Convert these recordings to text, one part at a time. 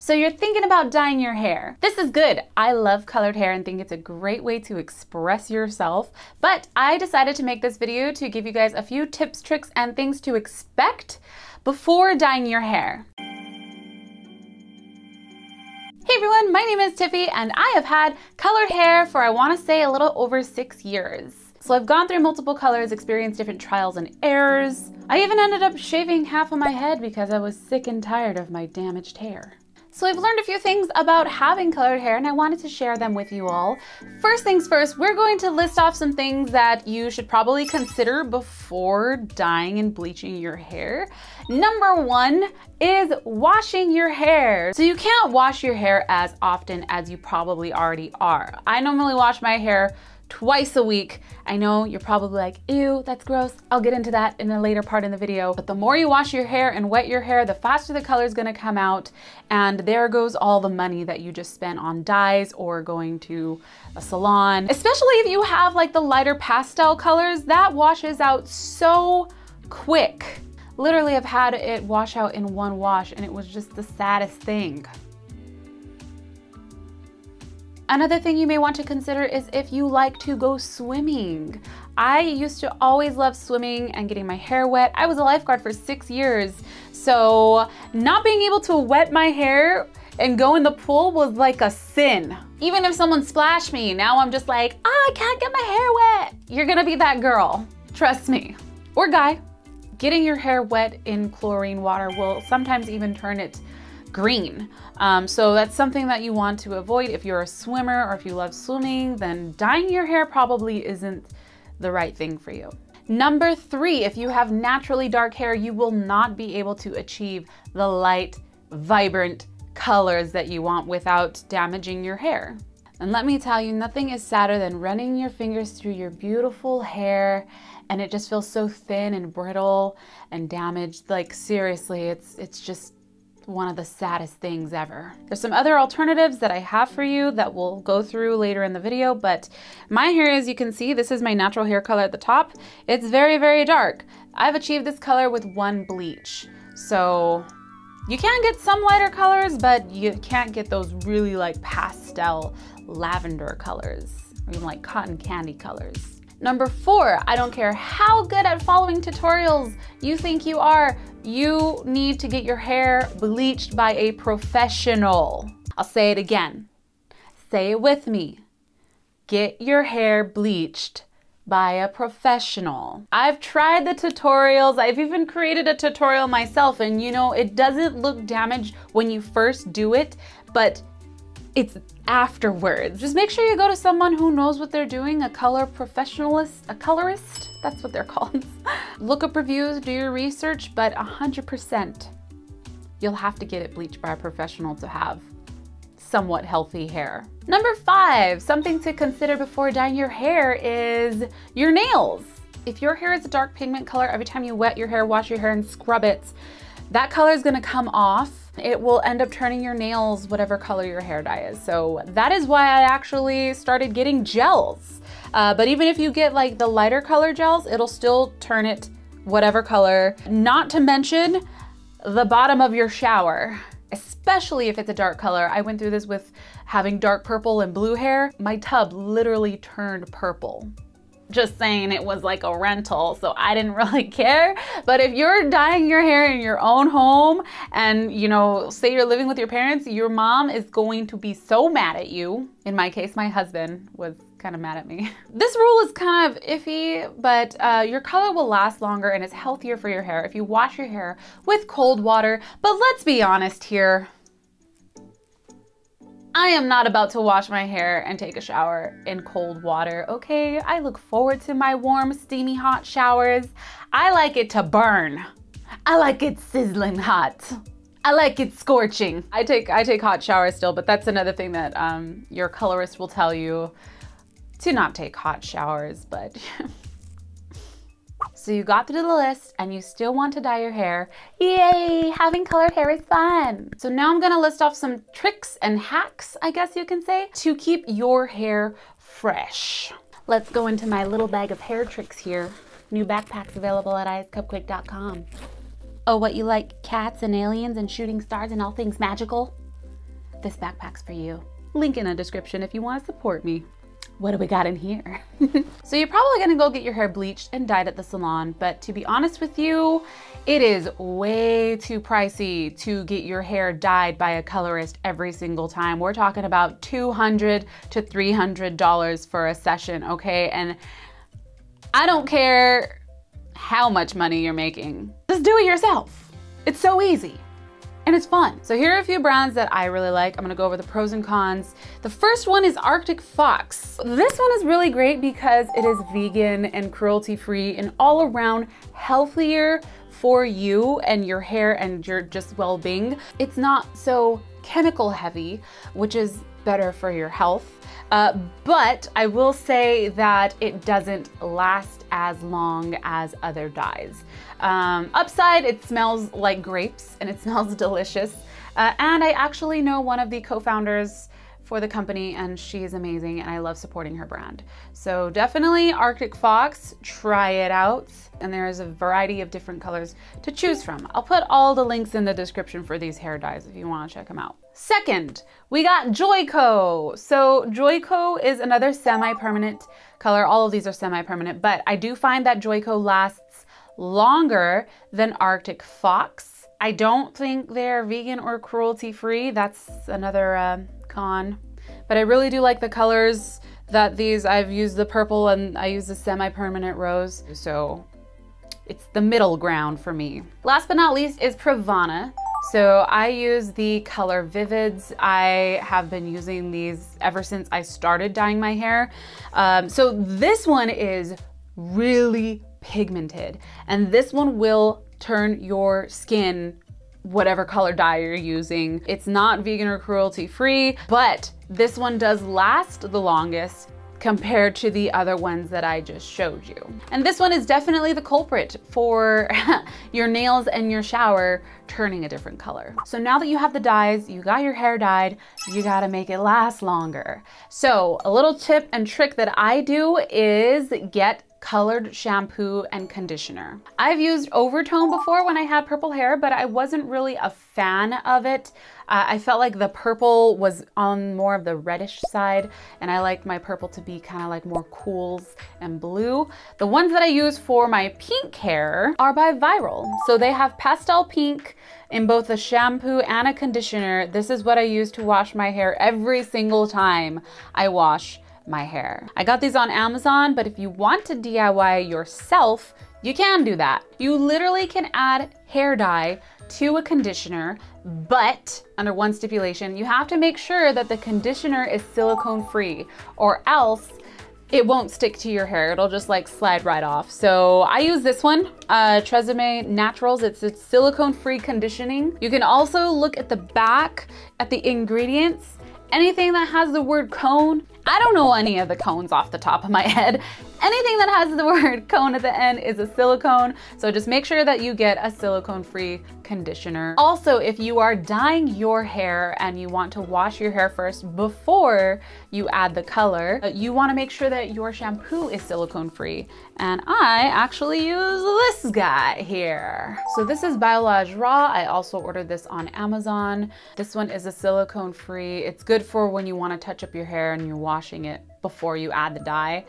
So you're thinking about dyeing your hair. This is good. I love colored hair and think it's a great way to express yourself. But I decided to make this video to give you guys a few tips, tricks, and things to expect before dyeing your hair. Hey everyone, my name is Tiffy and I have had colored hair for I want to say a little over 6 years. So I've gone through multiple colors, experienced different trials and errors. I even ended up shaving half of my head because I was sick and tired of my damaged hair. So I've learned a few things about having colored hair and I wanted to share them with you all. First things first, we're going to list off some things that you should probably consider before dyeing and bleaching your hair. Number one is washing your hair. So you can't wash your hair as often as you probably already are. I normally wash my hair twice a week. I know you're probably like, ew, that's gross. I'll get into that in a later part in the video. But the more you wash your hair and wet your hair, the faster the color is gonna come out. And there goes all the money that you just spent on dyes or going to a salon. Especially if you have like the lighter pastel colors, that washes out so quick. Literally, I've had it wash out in one wash and it was just the saddest thing. Another thing you may want to consider is if you like to go swimming. I used to always love swimming and getting my hair wet. I was a lifeguard for 6 years, so not being able to wet my hair and go in the pool was like a sin. Even if someone splashed me, now I'm just like, I can't get my hair wet. You're gonna be that girl, trust me. Or guy. Getting your hair wet in chlorine water will sometimes even turn it green. So that's something that you want to avoid. If you're a swimmer or if you love swimming, then dyeing your hair probably isn't the right thing for you. Number three, if you have naturally dark hair, you will not be able to achieve the light, vibrant colors that you want without damaging your hair. And let me tell you, nothing is sadder than running your fingers through your beautiful hair and it just feels so thin and brittle and damaged. Like seriously, it's just one of the saddest things ever. There's some other alternatives that I have for you that we'll go through later in the video, but my hair, as you can see, this is my natural hair color at the top. It's very, very dark. I've achieved this color with one bleach. So you can get some lighter colors, but you can't get those really like pastel lavender colors, or even like cotton candy colors. Number four, I don't care how good at following tutorials you think you are, you need to get your hair bleached by a professional. I'll say it again. Say it with me. Get your hair bleached by a professional. I've tried the tutorials. I've even created a tutorial myself, and you know, it doesn't look damaged when you first do it, but it's afterwards. Just make sure you go to someone who knows what they're doing, a color professionalist, a colorist, that's what they're called. Look up reviews, do your research, but 100%, you'll have to get it bleached by a professional to have somewhat healthy hair. Number five, something to consider before dyeing your hair is your nails. If your hair is a dark pigment color, every time you wet your hair, wash your hair, and scrub it, that color is gonna come off. It will end up turning your nails whatever color your hair dye is. So that is why I actually started getting gels. But even if you get like the lighter color gels, it'll still turn it whatever color. Not to mention the bottom of your shower, especially if it's a dark color. I went through this with having dark purple and blue hair. My tub literally turned purple. Just saying, it was like a rental, so I didn't really care. But if you're dyeing your hair in your own home and, you know, say you're living with your parents, your mom is going to be so mad at you. In my case, my husband was kind of mad at me. This rule is kind of iffy, but your color will last longer and is healthier for your hair if you wash your hair with cold water. But let's be honest here. I am not about to wash my hair and take a shower in cold water, okay? I look forward to my warm, steamy, hot showers. I like it to burn. I like it sizzling hot. I like it scorching. I take hot showers still, but that's another thing that your colorist will tell you, to not take hot showers, but So you got through the list and you still want to dye your hair. Yay, having colored hair is fun. So now I'm gonna list off some tricks and hacks, I guess you can say, to keep your hair fresh. Let's go into my little bag of hair tricks here. New backpacks available at Tiffyquake.com. Oh, what, you like cats and aliens and shooting stars and all things magical? this backpack's for you. Link in the description if you want to support me. What do we got in here? So you're probably gonna go get your hair bleached and dyed at the salon, but to be honest with you, it is way too pricey to get your hair dyed by a colorist every single time. We're talking about $200 to $300 for a session, okay? And I don't care how much money you're making. Just do it yourself. It's so easy. And it's fun. So here are a few brands that I really like. I'm gonna go over the pros and cons. The first one is Arctic Fox. This one is really great because it is vegan and cruelty-free and all around healthier for you and your hair and your just well-being. It's not so chemical heavy, which is better for your health. But I will say that it doesn't last as long as other dyes. Upside, it smells like grapes and it smells delicious. And I actually know one of the co-founders for the company and she is amazing and I love supporting her brand. So definitely Arctic Fox, try it out. And there's a variety of different colors to choose from. I'll put all the links in the description for these hair dyes if you want to check them out. Second, we got Joico. So Joico is another semi-permanent color. All of these are semi-permanent, but I do find that Joico lasts longer than Arctic Fox. I don't think they're vegan or cruelty-free. That's another con. But I really do like the colors that these, I've used the purple and I use the semi-permanent rose. So it's the middle ground for me. Last but not least is Pravana. So I use the color Vivids. I have been using these ever since I started dyeing my hair. So this one is really pigmented and this one will turn your skin whatever color dye you're using. It's not vegan or cruelty free, but this one does last the longest compared to the other ones that I just showed you. And this one is definitely the culprit for your nails and your shower turning a different color. So now that you have the dyes, you got your hair dyed, you gotta make it last longer. So a little tip and trick that I do is get colored shampoo and conditioner. I've used Overtone before when I had purple hair, but I wasn't really a fan of it. I felt like the purple was on more of the reddish side and I liked my purple to be kind of like more cools and blue. The ones that I use for my pink hair are by Viral. So they have pastel pink in both a shampoo and a conditioner. This is what I use to wash my hair every single time I wash my hair. I got these on Amazon, but if you want to DIY yourself, you can do that. You literally can add hair dye to a conditioner, but under one stipulation, you have to make sure that the conditioner is silicone free or else it won't stick to your hair. It'll just like slide right off. So I use this one, Tresemme Naturals. It's silicone free conditioning. You can also look at the back at the ingredients. Anything that has the word cone, I don't know any of the cones off the top of my head. Anything that has the word cone at the end is a silicone. So just make sure that you get a silicone-free conditioner. Also, if you are dyeing your hair and you want to wash your hair first before you add the color, you want to make sure that your shampoo is silicone-free. And I actually use this guy here. So this is Biolage Raw. I also ordered this on Amazon. This one is a silicone-free. It's good for when you want to touch up your hair and you're washing it before you add the dye.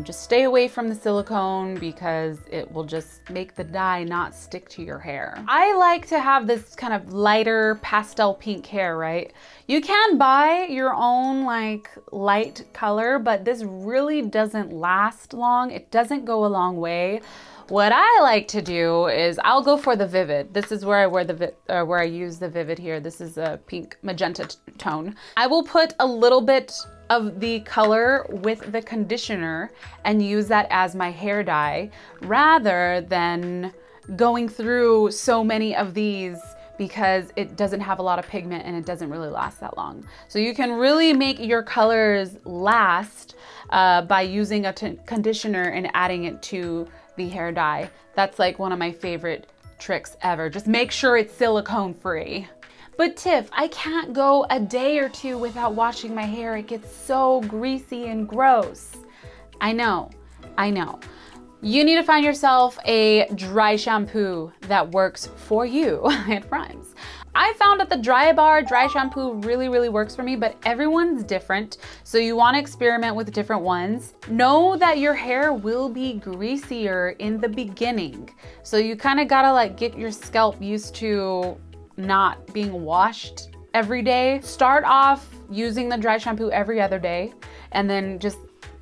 Just stay away from the silicone because it will just make the dye not stick to your hair. I like to have this kind of lighter pastel pink hair, right? You can buy your own like light color, but this really doesn't last long. It doesn't go a long way. What I like to do is I'll go for the Vivid. This is where I wear the where I use the Vivid here. This is a pink magenta tone. I will put a little bit of the color with the conditioner and use that as my hair dye rather than going through so many of these because it doesn't have a lot of pigment and it doesn't really last that long. So you can really make your colors last by using a conditioner and adding it to the hair dye. That's like one of my favorite tricks ever. Just make sure it's silicone free. But Tiff, I can't go a day or two without washing my hair. It gets so greasy and gross. I know. You need to find yourself a dry shampoo that works for you. It rhymes. I found that the dry shampoo really works for me, but everyone's different. So you want to experiment with different ones. Know that your hair will be greasier in the beginning. So you kind of gotta like get your scalp used to not being washed every day. Start off using the dry shampoo every other day and then just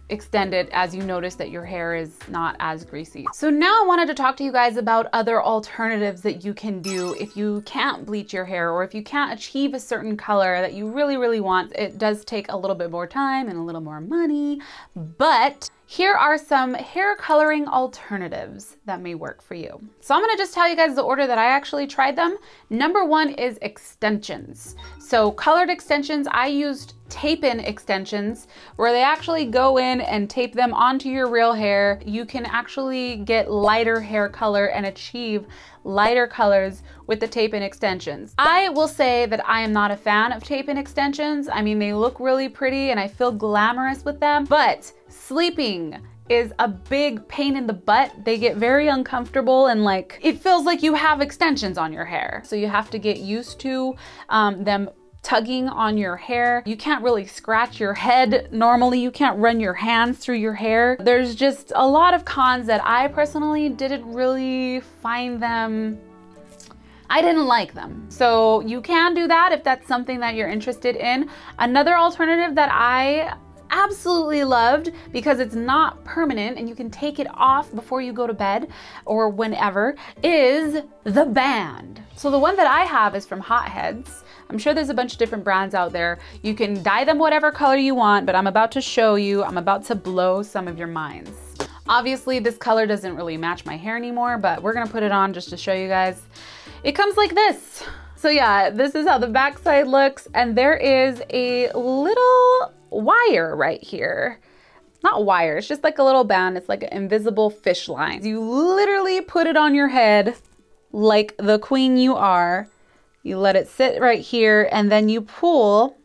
extend it as you notice that your hair is not as greasy. So now I wanted to talk to you guys about other alternatives that you can do if you can't bleach your hair or if you can't achieve a certain color that you really want. It does take a little bit more time and a little more money, but here are some hair coloring alternatives that may work for you. So I'm gonna just tell you guys the order that I actually tried them. Number one is extensions. So colored extensions, I used tape-in extensions where they actually go in and tape them onto your real hair. You can actually get lighter hair color and achieve lighter colors with the tape-in extensions. I will say that I am not a fan of tape-in extensions. I mean, they look really pretty and I feel glamorous with them, but sleeping is a big pain in the butt. They get very uncomfortable and like, it feels like you have extensions on your hair. So you have to get used to them tugging on your hair. You can't really scratch your head normally. You can't run your hands through your hair. There's just a lot of cons that I personally didn't really find them. I didn't like them. So you can do that if that's something that you're interested in. Another alternative that I absolutely loved, because it's not permanent and you can take it off before you go to bed or whenever, is the band. So the one that I have is from Hot Heads. I'm sure there's a bunch of different brands out there. You can dye them whatever color you want, but I'm about to show you, I'm about to blow some of your minds. Obviously this color doesn't really match my hair anymore, but we're gonna put it on just to show you guys. It comes like this. So yeah, this is how the backside looks, and there is a little wire right here. Not wire, it's just like a little band. It's like an invisible fish line. You literally put it on your head like the queen you are. You let it sit right here and then you pull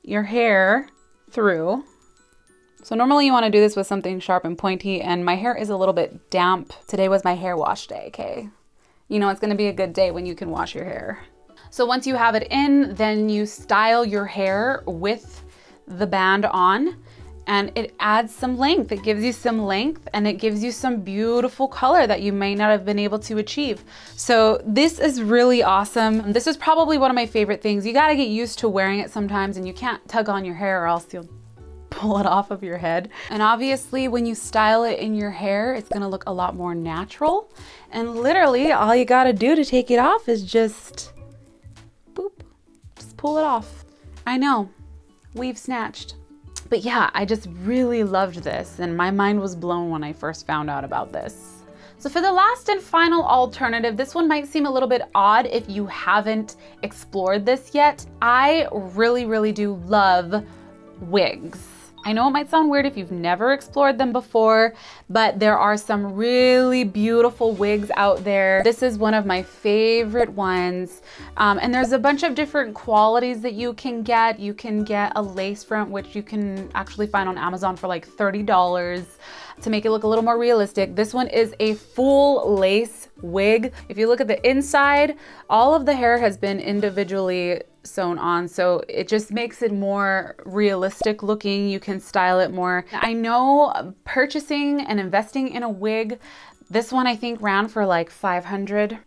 your hair through. So normally you want to do this with something sharp and pointy, and my hair is a little bit damp. Today was my hair wash day, okay? You know it's gonna be a good day when you can wash your hair. So once you have it in, then you style your hair with the band on, and it adds some length. It gives you some length and it gives you some beautiful color that you may not have been able to achieve. So this is really awesome. This is probably one of my favorite things. You gotta get used to wearing it sometimes, and you can't tug on your hair or else you'll pull it off of your head. And obviously when you style it in your hair, it's gonna look a lot more natural. And literally all you gotta do to take it off is just boop, just pull it off. I know, we've snatched. But yeah, I just really loved this, and my mind was blown when I first found out about this. So for the last and final alternative, this one might seem a little bit odd if you haven't explored this yet. I really do love wigs. I know it might sound weird if you've never explored them before, but there are some really beautiful wigs out there. This is one of my favorite ones. And there's a bunch of different qualities that you can get. You can get a lace front, which you can actually find on Amazon for like $30 to make it look a little more realistic. This one is a full lace wig. If you look at the inside, all of the hair has been individually sewn on, so it just makes it more realistic looking. You can style it more. I know purchasing and investing in a wig, this one I think ran for like $500.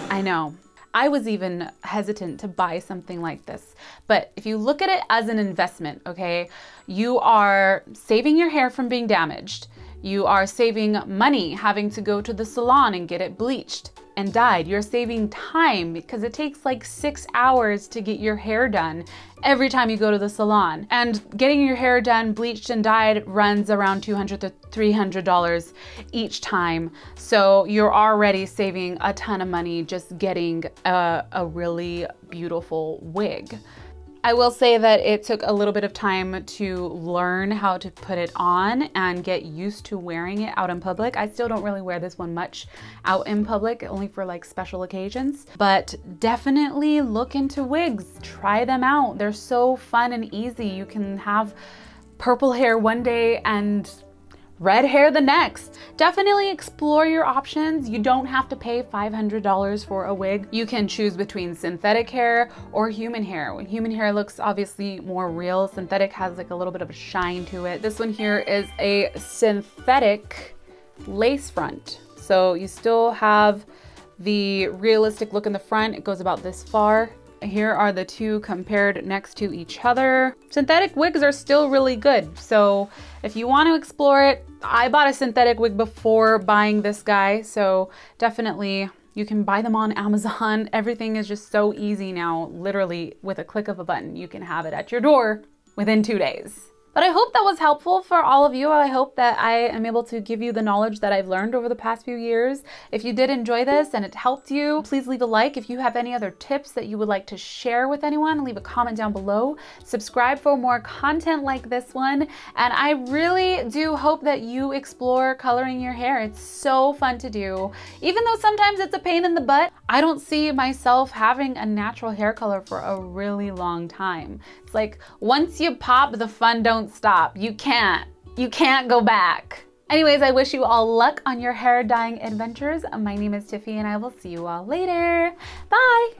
I know. I was even hesitant to buy something like this, but if you look at it as an investment, okay, you are saving your hair from being damaged. You are saving money having to go to the salon and get it bleached and dyed. You're saving time because it takes like 6 hours to get your hair done every time you go to the salon. And getting your hair done, bleached and dyed runs around $200 to $300 each time. So you're already saving a ton of money just getting a really beautiful wig. I will say that it took a little bit of time to learn how to put it on and get used to wearing it out in public. I still don't really wear this one much out in public, only for like special occasions, but definitely look into wigs. Try them out. They're so fun and easy. You can have purple hair one day and red hair the next. Definitely explore your options. You don't have to pay $500 for a wig. You can choose between synthetic hair or human hair. When human hair looks obviously more real, synthetic has like a little bit of a shine to it. This one here is a synthetic lace front. So you still have the realistic look in the front. It goes about this far. Here are the two compared next to each other. Synthetic wigs are still really good. So if you want to explore it, I bought a synthetic wig before buying this guy. So definitely you can buy them on Amazon. Everything is just so easy now. Literally with a click of a button, you can have it at your door within 2 days. But I hope that was helpful for all of you. I hope that I am able to give you the knowledge that I've learned over the past few years. If you did enjoy this and it helped you, please leave a like. If you have any other tips that you would like to share with anyone, leave a comment down below. Subscribe for more content like this one. And I really do hope that you explore coloring your hair. It's so fun to do. Even though sometimes it's a pain in the butt, I don't see myself having a natural hair color for a really long time. It's like once you pop, the fun don't stop. You can't go back. Anyways, I wish you all luck on your hair dyeing adventures. My name is Tiffy and I will see you all later. Bye.